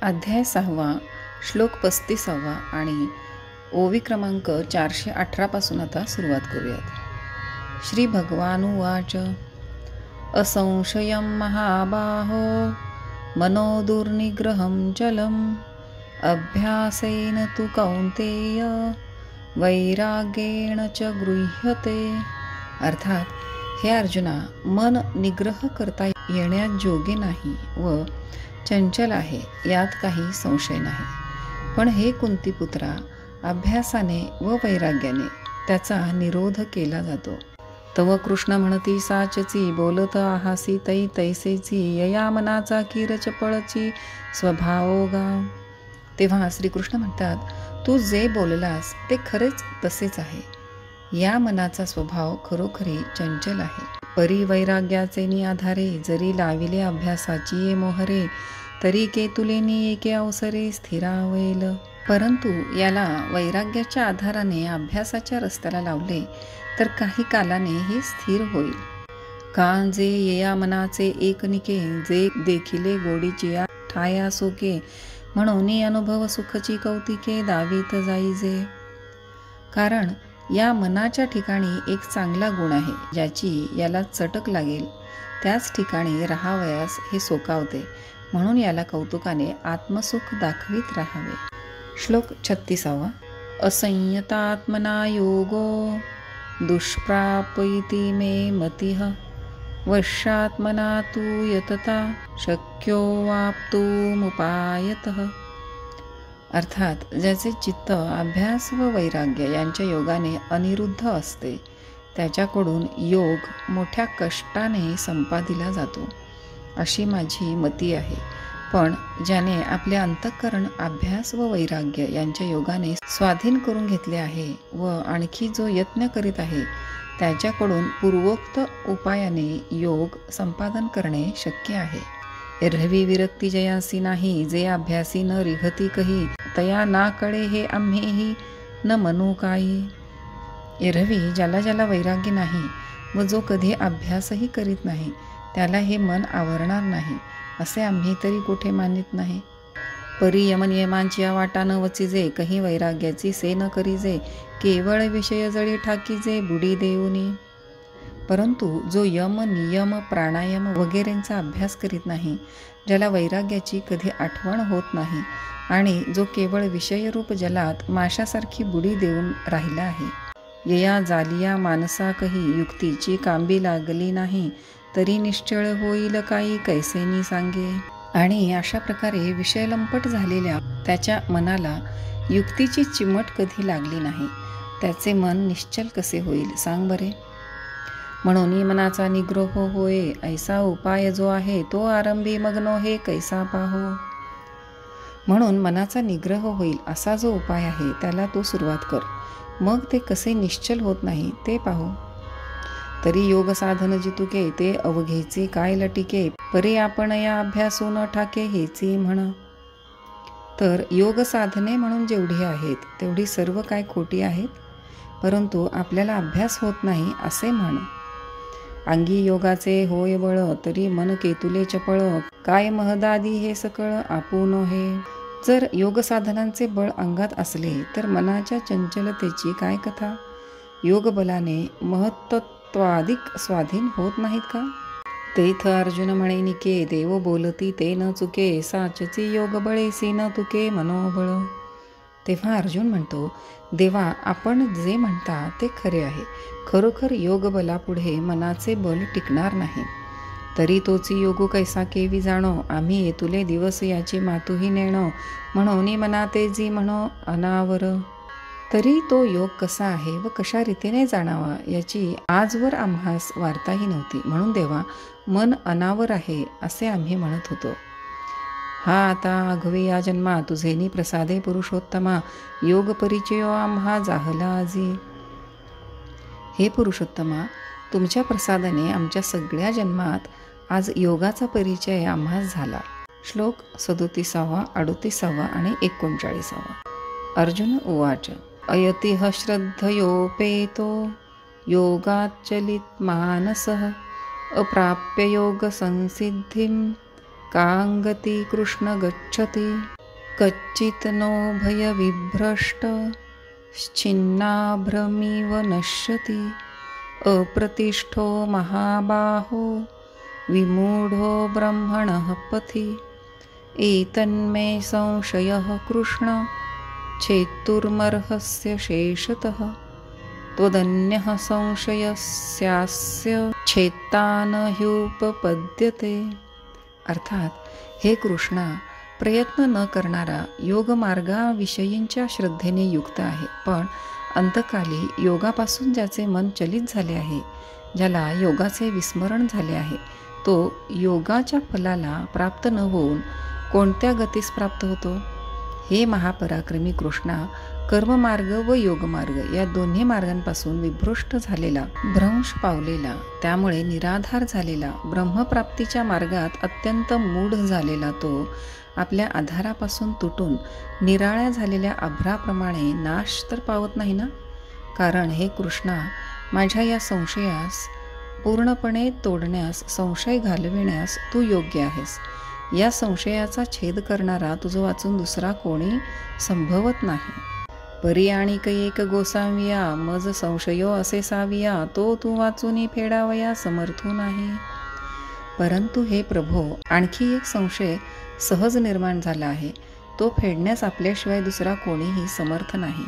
अध्याय 6 श्लोक 35 आणि ओवी क्रमांक 418 पासून आता सुरुवात करूयात. श्री भगवानुवाच असंशयं महाबाहो मनो दुर्निग्रहं चलम् अभ्यासेन तु कौन्तेय वैराग्येण च गृह्यते. अर्थात, हे अर्जुना, मन निग्रह करता येण्याजोगे नाही व चंचल आहे, यात काही संशय नाही. पण हे कुंतीपुत्रा, अभ्यासाने व वैराग्याने त्याचा निरोध केला जातो. तव कृष्ण म्हणती साचची बोलत आहासी तै तैसेची यया मनाचा कीर चपळची स्वभावोगा. तेव्हा श्रीकृष्ण म्हणतात, तू जे बोललास ते खरेच तसेच आहे. या मनाचा स्वभाव खरोखरी चंचल आहे. परी वैराग्याचे आधारे जरी लाविले अभ्यासाची ये मोहरे तरी केतुलेनी एके अवसरे स्थिरावेल. परंतु याला वैराग्याच्या आधाराने अभ्यासाच्या रस्त्याला लावले तर काही कालाने हे स्थिर होईल. कांजे येया मनाचे एकनिके जे देखिले गोडीची ठाया सोके म्हणून अनुभव सुखची कौतिके दावीत जाईजे. कारण या मनाच्या ठिकाणी एक चांगला गुण आहे, ज्याची याला चटक लागेल त्याच ठिकाणी राहावयास हे सोकावते, म्हणून याला कौतुकाने आत्मसुख दाखवित राहावे. श्लोक 36 असंयतात्मना योगो दुष्प्रापयति मे मतिः वश्यात्मना तु यतता शक्यो वाप्तुमुपायतः. अर्थात, ज्याचे चित्त अभ्यास व वैराग्य यांच्या योगाने अनिरुद्ध असते त्याच्याकडून योग मोठ्या कष्टाने संपादिला जातो, अशी माझी मती आहे. पण ज्याने आपले अंतःकरण अभ्यास व वैराग्य यांच्या योगाने स्वाधीन करून घेतले आहे व आणखी जो यत्न करीत आहे त्याच्याकडून पूर्वोक्त उपायाने योग संपादन करणे शक्य आहे. एरहवी विरक्ती जयासी नाही जे अभ्यासी न रिघती कही तया ना कळे हे आम्हीही न म्हणू काही. एरहवी ज्याला ज्याला वैराग्य नाही व जो कधी अभ्यासही करीत नाही त्याला हे मन आवरणार नाही असे आम्ही तरी कुठे मानित नाही. परी यमनियमांची वाटा न वचिजे कही वैराग्याची से न करीजे केवळ विषय जळी ठाकीजे बुडी देऊनी. परंतु जो यम नियम प्राणायाम वगैरेंचा अभ्यास करीत नाही, ज्याला वैराग्याची कधी आठवण होत नाही आणि जो केवळ विषयरूप जलात माशासारखी बुडी देऊन राहिला आहे. यया जालिया मानसा कही युक्तीची कांबी लागली नाही तरी निश्चळ होईल काही कैसेनी सांगे. आणि अशा प्रकारे विषयलंपट झालेल्या त्याच्या मनाला युक्तीची चिमट कधी लागली नाही, त्याचे मन निश्चल कसे होईल सांग बरे. म्हणून मनाचा निग्रह होय ऐसा उपाय जो आहे तो आरंभी मग्नो हे कैसा पाहो. म्हणून मनाचा निग्रह होईल असा जो उपाय आहे त्याला तो सुरुवात कर, मग ते कसे निश्चल होत नाही ते पाहू. तरी योग साधन जितुके ते अवघेचे काय लटिके परी आपण या अभ्यासू न ठाके हेची म्हण. तर योग साधने म्हणून जेवढी आहेत तेवढी सर्व काय खोटी आहेत, परंतु आपल्याला अभ्यास होत नाही असे म्हण. अंगी योगाचे होय बळ तरी मन केतुले चपळ काय महदादी हे सकळ आपुन हे. जर योग साधनांचे बळ अंगात असले तर मनाच्या चंचलतेची काय कथा. योग बलाने महत्त्वाधिक स्वाधीन होत नाहीत का. तेथ अर्जुन म्हणे निके देव बोलती ते न चुके साचची योग बळेसी न तुके मनोबळ. तेव्हा अर्जुन म्हणतो, देवा, आपण जे म्हणता ते खरे आहे. खरोखर योग बलापुढे मनाचे बल टिकणार नाही. तरी तोची योगू कैसा केवी जाणो आम्ही येतुले दिवस याची मातुही नेणो म्हणून मना ते जी म्हणो अनावर. तरी तो योग कसा आहे व कशा रीतीने जाणावा याची आजवर आम्हास वार्ताही नव्हती, म्हणून देवा मन अनावर आहे असे आम्ही म्हणत होतो. हा आता आघवे या जन्मा तुझेनी प्रसादे पुरुषोत्तमा योग परिचयो आम्हा जाहला आजी. हे पुरुषोत्तमा, तुमच्या प्रसादाने आमच्या सगळ्या जन्मात आज योगाचा परिचय आम्हास झाला. श्लोक 37, 38 आणि 39. अर्जुन उवाच अयतिह श्रद्धयोपेतो योगाच्चलित मानसः अप्राप्य योग संसिद्धिं कांगती कृष्ण गच्छति. कच्चित् नो भयविभ्रष्ट छिन्नाभ्रमिव नश्यति अप्रतिष्ठो महाबाहो विमूढो ब्रह्मणः पथि एतन्मे संशयः कृष्ण छेत्तुर्मर्हस्य शेषतः त्वदन्यः संशयस्यास्य छेत्ता न ह्युपपद्यते. अर्थात, हे कृष्णा, प्रयत्न न करणारा योगमार्गाविषयींच्या श्रद्धेने युक्त आहे, पण अंतकाली योगापासून ज्याचे मन चलित झाले आहे, ज्याला योगाचे विस्मरण झाले आहे, तो योगाच्या फलाला प्राप्त न होऊन कोणत्या गतीस प्राप्त होतो? हे महापराक्रमी कृष्णा, कर्ममार्ग व योगमार्ग या दोन्ही मार्गांपासून विभ्रष्ट झालेला, भ्रंश पावलेला, त्यामुळे निराधार झालेला, ब्रह्मप्राप्तीच्या मार्गात अत्यंत मूढ झालेला तो आपल्या आधारापासून तुटून निराळ्या झालेल्या अभ्राप्रमाणे नाश तर पावत नाही ना? कारण हे कृष्णा, माझ्या या संशयास पूर्णपणे तोडण्यास, संशय घालविण्यास तू योग्य आहेस. या संशयाचा छेद करणारा तुझं वाचून दुसरा कोणी संभवत नाही. परी आणिक एक गोसाविया मज संशयो असे साविया, तो तू वाचून फेडावया समर्थो नाही. परंतु हे प्रभो, आणखी एक संशय सहज निर्माण झाला आहे, तो फेडण्यास आपल्याशिवाय दुसरा कोणीही समर्थ नाही.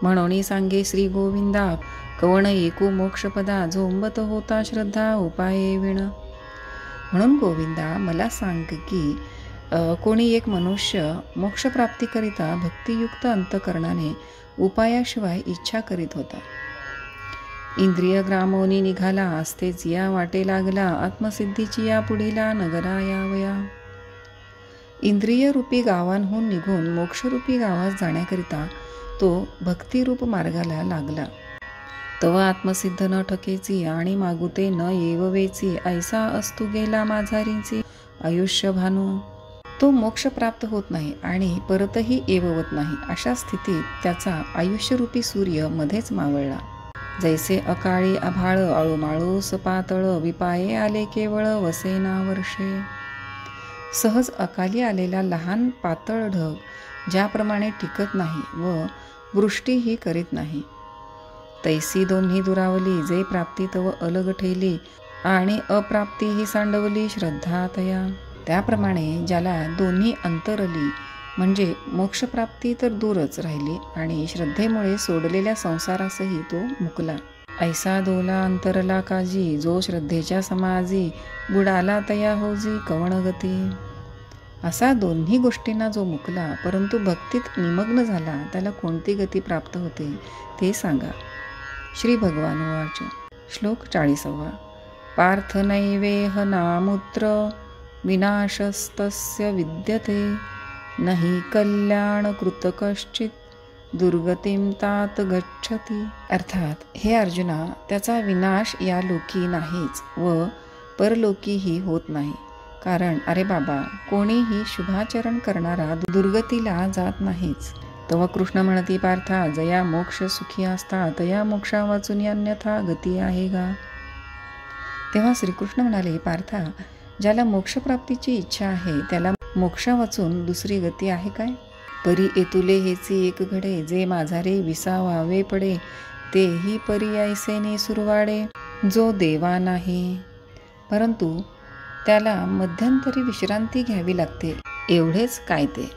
म्हणून सांगे श्री गोविंदा, कवण एकू मोक्षपदा झोंबत होता श्रद्धा उपाये विण. म्हणून गोविंदा, मला सांग की कोणी एक मनुष्य मोक्षप्राप्तीकरिता भक्तियुक्त अंतकरणाने उपायाशिवाय इच्छा करीत होता. इंद्रिय ग्रामोनी निघाला, असतेच या वाटे लागला, आत्मसिद्धीची या पुढीला नगरा यावया. इंद्रियरूपी गावांहून निघून मोक्षरूपी गावात जाण्याकरिता तो भक्तिरूप मार्गाला लागला. तव आत्मसिद्ध न ठकेची आणि मागुते न येववेची, ऐसा असतू गेला माझारीची आयुष्य भानू. तो मोक्ष प्राप्त होत नाही आणि परतही येववत नाही. अशा स्थितीत त्याचा आयुष्यरूपी सूर्य मध्येच मावळला. जैसे अकाळी आभाळ आळूमाळू सपातळ, विपाये आले केवळ वसेना वर्षे. सहज अकाली आलेला लहान पातळ ढग ज्याप्रमाणे टिकत नाही व वृष्टीही करीत नाही, तैसी दोन्ही दुरावली, जे प्राप्ती तव अलग ठेली आणि अप्राप्ती ही सांडवली श्रद्धा तया. त्याप्रमाणे ज्याला दोन्ही अंतरली, म्हणजे मोक्षप्राप्ती तर दूरच राहिली आणि श्रद्धेमुळे सोडलेल्या संसारासही तो मुकला. ऐसा दोला अंतरला काजी, जो श्रद्धेच्या समाजी, बुडाला तया होजी कवण गती. असा दोन्ही गोष्टींना जो मुकला परंतु भक्तीत निमग्न झाला, त्याला कोणती गती प्राप्त होते ते सांगा. श्री भगवान उवाच. श्लोक 40. पार्थ नैवेह नामुत्र विनाशस्तस्य विद्यते, नहि कल्याण कृत कश्चित दुर्गतीम तात गच्छति. अर्थात, हे अर्जुना, त्याचा विनाश या लोकी नाहीच व परलोकीही होत नाही. कारण अरे बाबा, कोणीही शुभाचरण करणारा दुर्गतीला जात नाहीच. तेव्हा कृष्ण म्हणती, पार्था, जया मोक्ष सुखी असता तया मोक्षा वाचून अन्यथा गती आहे गा. तेव्हा श्रीकृष्ण म्हणाले, पार्था, ज्याला मोक्षप्राप्तीची इच्छा आहे त्याला मोक्षा वाचून दुसरी गती आहे काय? परी एतुले हेची एक घडे, जे माझारे विसावावे पडे, तेही परी ऐसेने सुरवाडे, जो देवा नाही. परंतु त्याला मध्यंतरी विश्रांती घ्यावी लागते, एवढेच काय ते.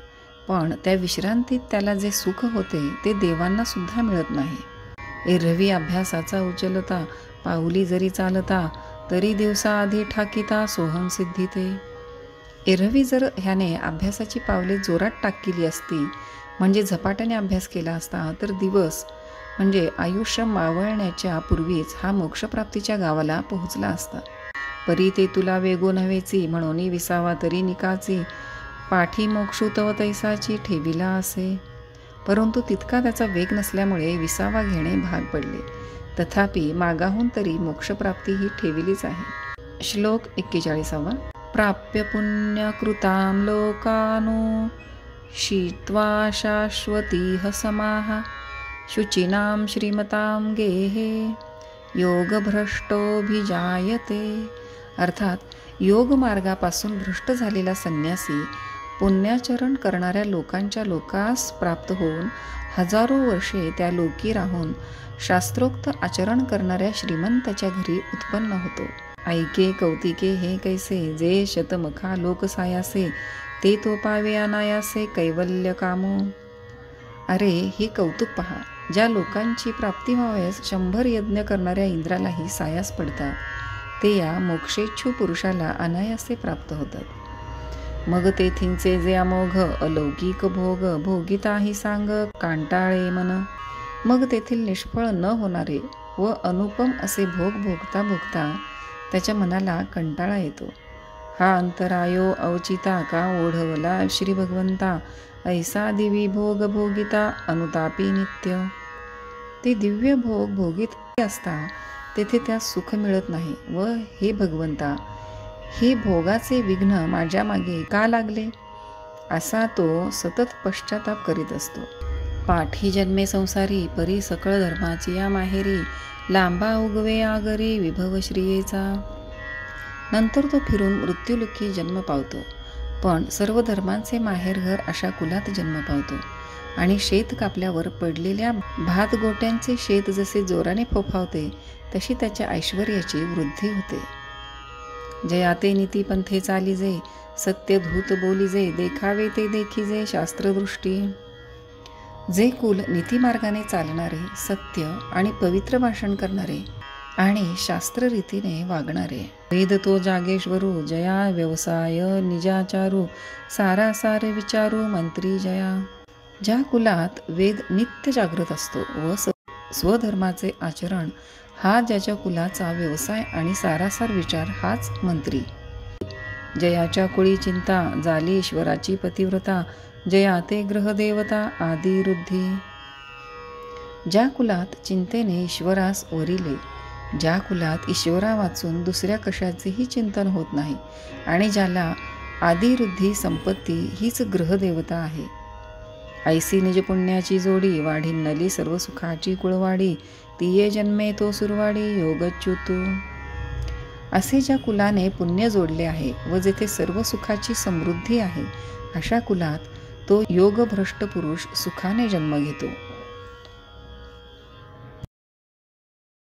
पण त्या विश्रांतीत त्याला जे सुख होते ते देवांना सुद्धा मिळत नाही. एरवी अभ्यासाचा उचलता, पाऊली जरी चालता, तरी दिवसाआधी ठाकिता सोहम सिद्धीते. एरवी जर ह्याने अभ्यासाची पावले जोरात टाकली असती, म्हणजे झपाट्याने अभ्यास केला असता, तर दिवस म्हणजे आयुष्य मावळण्याच्या पूर्वीच हा मोक्षप्राप्तीच्या गावाला पोहोचला असता. परी ते तुला वेगो नव्हेची, म्हणून विसावा तरी निकाची, पाठी मोक्षू तव तैसाची ठेविला असे. परंतु तितका त्याचा वेग नसल्यामुळे विसावा घेणे भाग पडले. तथापि मागाहून तरी मोक्षप्राप्ती ही ठेविलीच आहे. श्लोक 41. प्राप्य पुण्यकृतां लोकानो शीत्वा शाश्वतीह समाः, शुचिनां श्रीमतां गेहे योगभ्रष्टोभिजायते. अर्थात, योग मार्गापासून भ्रष्ट झालेला संन्यासी पुण्याचरण करणाऱ्या लोकांच्या लोकास प्राप्त होऊन हजारो वर्षे त्या लोकी राहून शास्त्रोक्त आचरण करणाऱ्या श्रीमंताच्या घरी उत्पन्न होतो. ऐके कौतिके हे कैसे, जे शतमुखा लोकसायासे, ते तो पावे अनायासे कैवल्य कामो. अरे हे कौतुक पहा, ज्या लोकांची प्राप्ती व्हावयास 100 यज्ञ करणाऱ्या इंद्रालाही सायास पडतात, ते या मोक्षेच्छू पुरुषाला अनायासे प्राप्त होतात. मग तेथींचे जे अमोघ अलौकिक भोग भोगिताही सांग कांटाळे मन. मग तेथील निष्फळ न होणारे व अनुपम असे भोग भोगता भोगता त्याच्या मनाला कंटाळा येतो. हा अंतरायो अवचिता का ओढवला श्री भगवंता, ऐसा दिवी भोग भोगिता अनुतापी नित्य. ते दिव्य भोग भोगित असता तेथे त्यास सुख मिळत नाही व हे भगवंता, हे भोगाचे विघ्न माझ्या मागे का लागले, असा तो सतत पश्चाताप करीत असतो. पाठी जन्मे संसारी परी सकळ धर्माची या माहेरी, लांबा उगवे आगरी विभव श्रियेचा. नंतर तो फिरून मृत्युलोकी जन्म पावतो, पण सर्व धर्मांचे माहेरघर अशा कुलात जन्म पावतो. आणि शेत कापल्यावर पडलेल्या भातगोट्यांचे शेत जसे जोराने फोफावते तशी त्याच्या ऐश्वर्याची वृद्धी होते. जयाते नीती पंथे चालिजे, सत्य धूत बोलिजे, देखावे ते देखिजे शास्त्रदृष्टी. जे कुल नीतिमार्गाने चालणारे, सत्य आणि पवित्र भाषण करणारे आणि शास्त्ररीतीने वागणारे. वेद तो जागेश्वरू, जया व्यवसाय निजाचारू, सारासार विचारू मंत्री जया. ज्या कुलात वेद नित्य जागृत असतो व स्वधर्माचे आचरण हा ज्याच्या कुलाचा व्यवसाय आणि सारासार विचार हाच मंत्री. जयाच्या कुळी चिंता, झाली ईश्वराची पतिव्रता, जया ते ग्रहदेवता आदी रुद्धी. ज्या कुलात चिंतेने ईश्वरास वरिले, ज्या कुलात ईश्वरा वाचून दुसऱ्या कशाचेही चिंतन होत नाही आणि ज्याला आदिरुद्धी संपत्ती हीच ग्रहदेवता आहे. ऐसी निज पुण्याची जोडी, वाढीन्नली सर्व सुखाची कुळवाडी, तिये जन्मे तो सुरवाडी योगच्युतू. असे ज्या कुलाने पुण्य जोडले आहे व जेथे सर्व सुखाची समृद्धी आहे, अशा कुलात तो योगभ्रष्ट पुरुष सुखाने जन्म घेतो